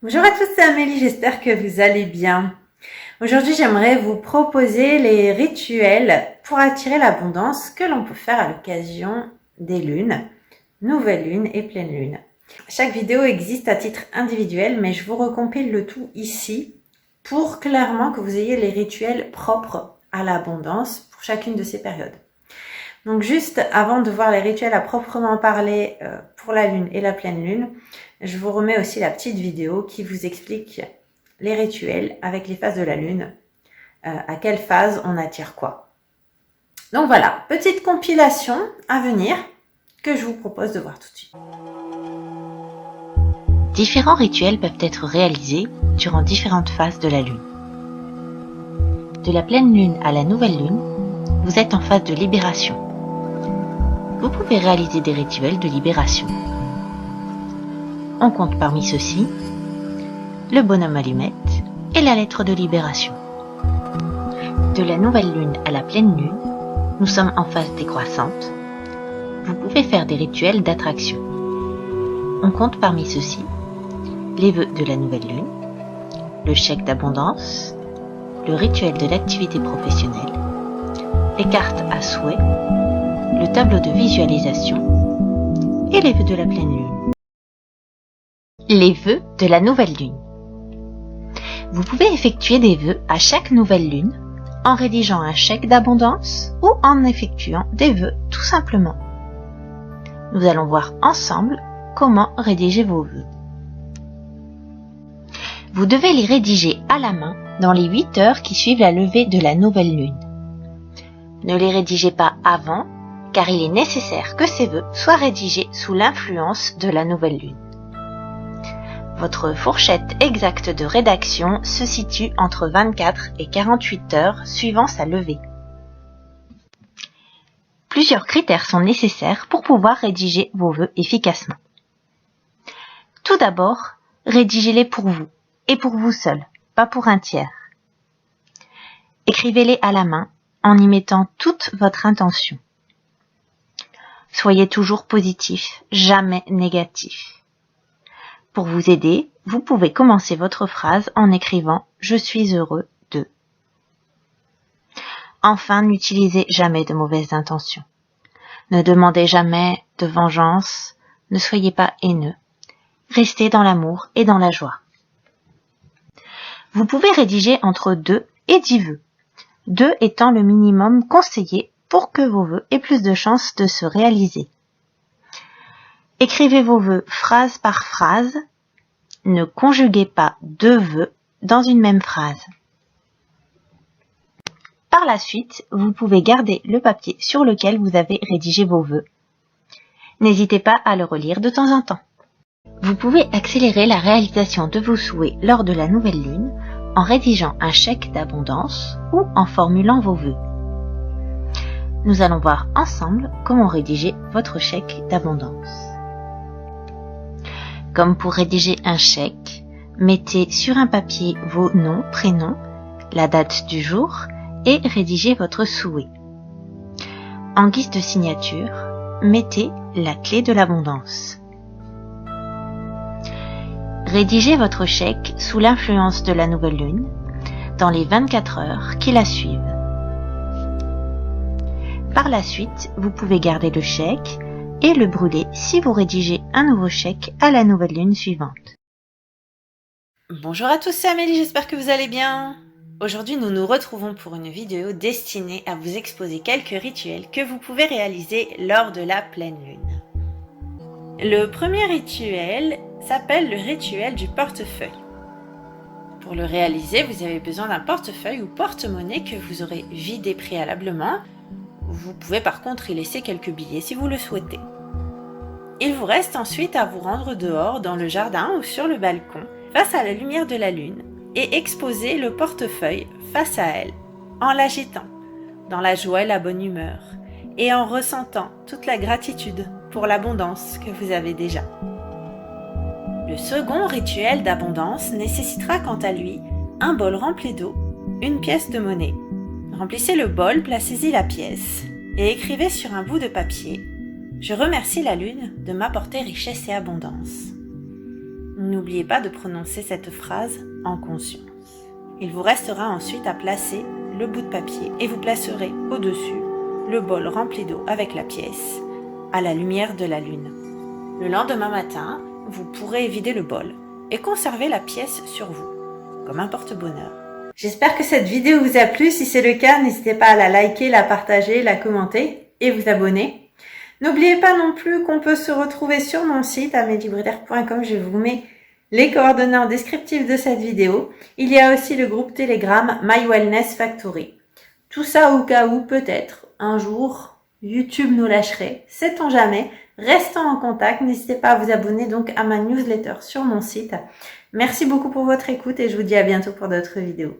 Bonjour à tous, c'est Amélie, j'espère que vous allez bien. Aujourd'hui, j'aimerais vous proposer les rituels pour attirer l'abondance que l'on peut faire à l'occasion des lunes, nouvelle lune et pleine lune. Chaque vidéo existe à titre individuel, mais je vous recompile le tout ici pour clairement que vous ayez les rituels propres à l'abondance pour chacune de ces périodes. Donc juste avant de voir les rituels à proprement parler pour la lune et la pleine lune, je vous remets aussi la petite vidéo qui vous explique les rituels avec les phases de la lune, à quelle phase on attire quoi. Donc voilà, petite compilation à venir que je vous propose de voir tout de suite. Différents rituels peuvent être réalisés durant différentes phases de la lune. De la pleine lune à la nouvelle lune, vous êtes en phase de libération. Vous pouvez réaliser des rituels de libération. On compte parmi ceux-ci le bonhomme allumette et la lettre de libération. De la nouvelle lune à la pleine lune, nous sommes en phase décroissante. Vous pouvez faire des rituels d'attraction. On compte parmi ceux-ci les vœux de la nouvelle lune, le chèque d'abondance, le rituel de l'activité professionnelle, les cartes à souhait, le tableau de visualisation et les vœux de la pleine lune. Les vœux de la nouvelle lune. Vous pouvez effectuer des vœux à chaque nouvelle lune en rédigeant un chèque d'abondance ou en effectuant des vœux tout simplement. Nous allons voir ensemble comment rédiger vos vœux. Vous devez les rédiger à la main dans les 8 heures qui suivent la levée de la nouvelle lune. Ne les rédigez pas avant, car il est nécessaire que ces vœux soient rédigés sous l'influence de la nouvelle lune. Votre fourchette exacte de rédaction se situe entre 24 et 48 heures suivant sa levée. Plusieurs critères sont nécessaires pour pouvoir rédiger vos vœux efficacement. Tout d'abord, rédigez-les pour vous et pour vous seul, pas pour un tiers. Écrivez-les à la main en y mettant toute votre intention. Soyez toujours positif, jamais négatif. Pour vous aider, vous pouvez commencer votre phrase en écrivant « Je suis heureux de ». Enfin, n'utilisez jamais de mauvaises intentions. Ne demandez jamais de vengeance, ne soyez pas haineux. Restez dans l'amour et dans la joie. Vous pouvez rédiger entre 2 et 10 vœux, 2 étant le minimum conseillé pour que vos vœux aient plus de chances de se réaliser. Écrivez vos vœux phrase par phrase. Ne conjuguez pas 2 vœux dans une même phrase. Par la suite, vous pouvez garder le papier sur lequel vous avez rédigé vos vœux. N'hésitez pas à le relire de temps en temps. Vous pouvez accélérer la réalisation de vos souhaits lors de la nouvelle lune en rédigeant un chèque d'abondance ou en formulant vos vœux. Nous allons voir ensemble comment rédiger votre chèque d'abondance. Comme pour rédiger un chèque, mettez sur un papier vos noms, prénoms, la date du jour et rédigez votre souhait. En guise de signature, mettez la clé de l'abondance. Rédigez votre chèque sous l'influence de la nouvelle lune dans les 24 heures qui la suivent. Par la suite, vous pouvez garder le chèque et le brûler si vous rédigez un nouveau chèque à la nouvelle lune suivante. Bonjour à tous, c'est Amélie, j'espère que vous allez bien. Aujourd'hui, nous nous retrouvons pour une vidéo destinée à vous exposer quelques rituels que vous pouvez réaliser lors de la pleine lune. Le premier rituel s'appelle le rituel du portefeuille. Pour le réaliser, vous avez besoin d'un portefeuille ou porte-monnaie que vous aurez vidé préalablement. Vous pouvez par contre y laisser quelques billets si vous le souhaitez. Il vous reste ensuite à vous rendre dehors dans le jardin ou sur le balcon, face à la lumière de la lune, et exposer le portefeuille face à elle, en l'agitant, dans la joie et la bonne humeur, et en ressentant toute la gratitude pour l'abondance que vous avez déjà. Le second rituel d'abondance nécessitera quant à lui un bol rempli d'eau, une pièce de monnaie. Remplissez le bol, placez-y la pièce et écrivez sur un bout de papier « Je remercie la lune de m'apporter richesse et abondance ». N'oubliez pas de prononcer cette phrase en conscience. Il vous restera ensuite à placer le bout de papier et vous placerez au-dessus le bol rempli d'eau avec la pièce à la lumière de la lune. Le lendemain matin, vous pourrez vider le bol et conserver la pièce sur vous, comme un porte-bonheur. J'espère que cette vidéo vous a plu. Si c'est le cas, n'hésitez pas à la liker, la partager, la commenter et vous abonner. N'oubliez pas non plus qu'on peut se retrouver sur mon site amelibridaire.com. Je vous mets les coordonnées en descriptif de cette vidéo. Il y a aussi le groupe Telegram My Wellness Factory. Tout ça au cas où peut-être un jour YouTube nous lâcherait, sait-on jamais. Restons en contact, n'hésitez pas à vous abonner donc à ma newsletter sur mon site. Merci beaucoup pour votre écoute et je vous dis à bientôt pour d'autres vidéos.